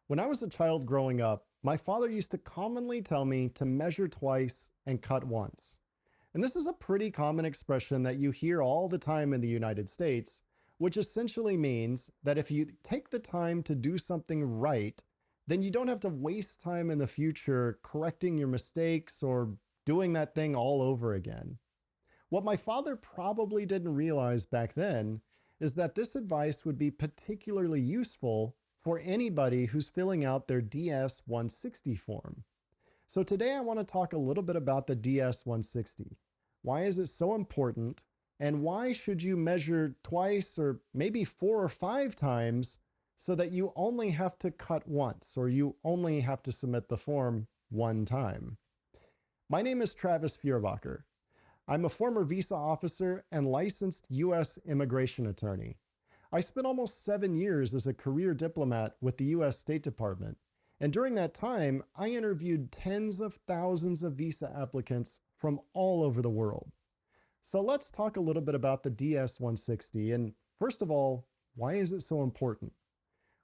When I was a child growing up, my father used to commonly tell me to measure twice and cut once. And this is a pretty common expression that you hear all the time in the United States, which essentially means that if you take the time to do something right, then you don't have to waste time in the future correcting your mistakes or doing that thing all over again. What my father probably didn't realize back then is that this advice would be particularly useful for anybody who's filling out their DS-160 form. So today I want to talk a little bit about the DS-160. Why is it so important? And why should you measure twice or maybe 4 or 5 times so that you only have to cut once or you only have to submit the form one time? My name is Travis Feuerbacher. I'm a former visa officer and licensed U.S. immigration attorney. I spent almost 7 years as a career diplomat with the U.S. State Department, and during that time, I interviewed tens of thousands of visa applicants from all over the world. So let's talk a little bit about the DS-160, and first of all, why is it so important?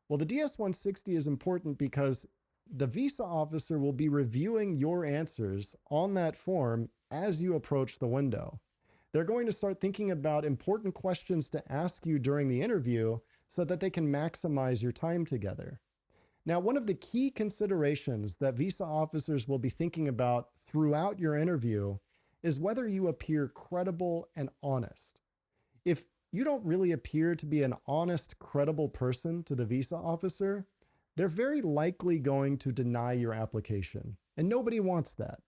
Well, the DS-160 is important because the visa officer will be reviewing your answers on that form as you approach the window. They're going to start thinking about important questions to ask you during the interview so that they can maximize your time together. Now, one of the key considerations that visa officers will be thinking about throughout your interview is whether you appear credible and honest. If you don't really appear to be an honest, credible person to the visa officer, they're very likely going to deny your application, and nobody wants that.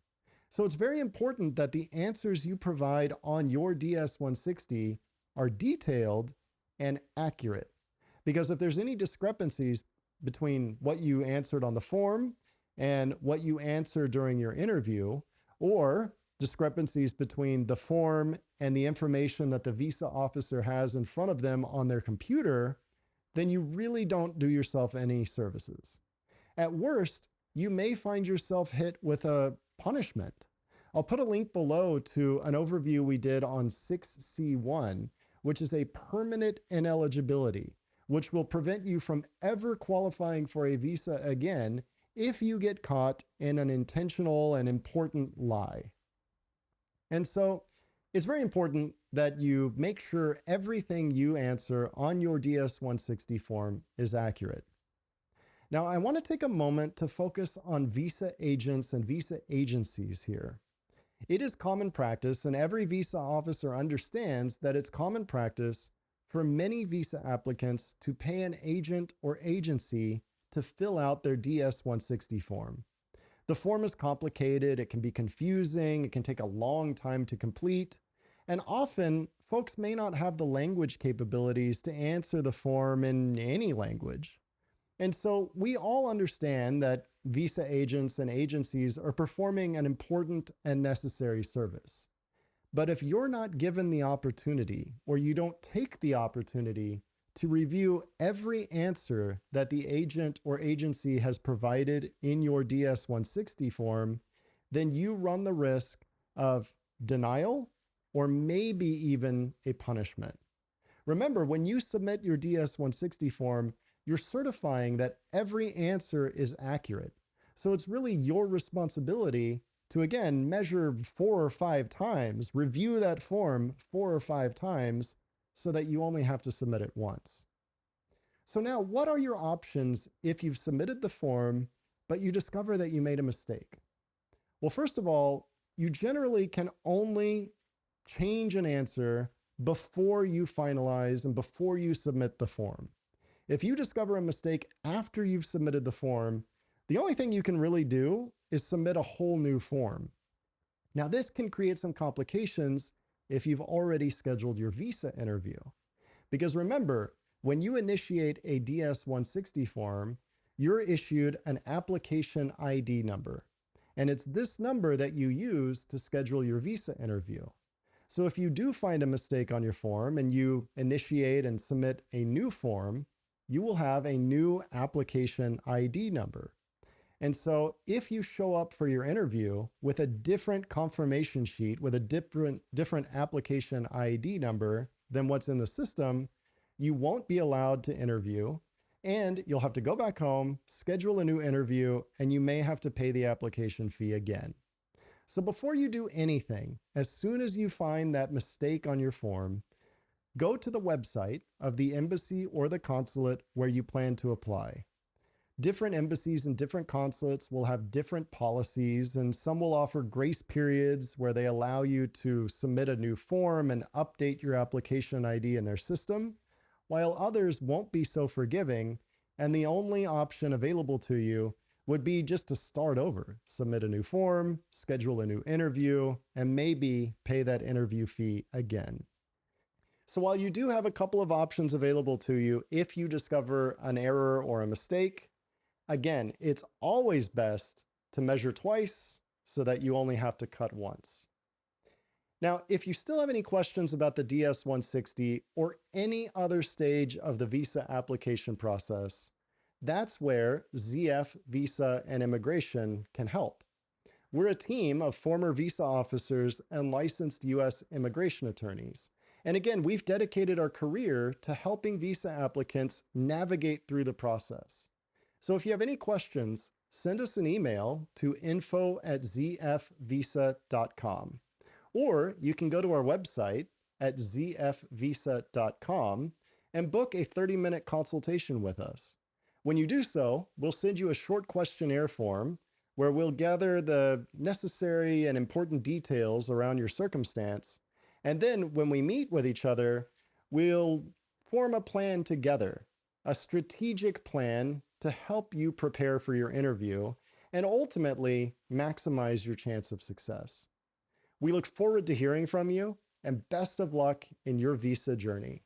So it's very important that the answers you provide on your DS-160 are detailed and accurate. Because if there's any discrepancies between what you answered on the form and what you answered during your interview, or discrepancies between the form and the information that the visa officer has in front of them on their computer, then you really don't do yourself any services. At worst, you may find yourself hit with a punishment. I'll put a link below to an overview we did on 6C1, which is a permanent ineligibility, which will prevent you from ever qualifying for a visa again if you get caught in an intentional and important lie. And so it's very important that you make sure everything you answer on your DS-160 form is accurate. Now, I want to take a moment to focus on visa agents and visa agencies here. It is common practice, and every visa officer understands that it's common practice for many visa applicants to pay an agent or agency to fill out their DS-160 form. The form is complicated, it can be confusing, it can take a long time to complete, and often folks may not have the language capabilities to answer the form in any language. And so we all understand that visa agents and agencies are performing an important and necessary service. But if you're not given the opportunity, or you don't take the opportunity to review every answer that the agent or agency has provided in your DS-160 form, then you run the risk of denial or maybe even a punishment. Remember, when you submit your DS-160 form, you're certifying that every answer is accurate. So it's really your responsibility to, again, measure 4 or 5 times, review that form 4 or 5 times so that you only have to submit it once. So now, what are your options if you've submitted the form, but you discover that you made a mistake? Well, first of all, you generally can only change an answer before you finalize and before you submit the form. If you discover a mistake after you've submitted the form, the only thing you can really do is submit a whole new form. Now, this can create some complications if you've already scheduled your visa interview. Because remember, when you initiate a DS-160 form, you're issued an application ID number. And it's this number that you use to schedule your visa interview. So if you do find a mistake on your form and you initiate and submit a new form, you will have a new application ID number. And so if you show up for your interview with a different confirmation sheet with a different application ID number than what's in the system, you won't be allowed to interview, And you'll have to go back home, schedule a new interview, and you may have to pay the application fee again. So before you do anything, as soon as you find that mistake on your form, go to the website of the embassy or the consulate where you plan to apply. Different embassies and different consulates will have different policies, and some will offer grace periods where they allow you to submit a new form and update your application ID in their system, while others won't be so forgiving, and the only option available to you would be just to start over, submit a new form, schedule a new interview, and maybe pay that interview fee again. So while you do have a couple of options available to you if you discover an error or a mistake, again, it's always best to measure twice so that you only have to cut once. Now, if you still have any questions about the DS-160 or any other stage of the visa application process, that's where ZF Visa and Immigration can help. We're a team of former visa officers and licensed U.S. immigration attorneys. And again, we've dedicated our career to helping visa applicants navigate through the process. So if you have any questions, send us an email to info@zfvisa.com. Or you can go to our website at zfvisa.com and book a 30-minute consultation with us. When you do so, we'll send you a short questionnaire form where we'll gather the necessary and important details around your circumstance. And then when we meet with each other, we'll form a plan together, a strategic plan to help you prepare for your interview and ultimately maximize your chance of success. We look forward to hearing from you, and best of luck in your visa journey.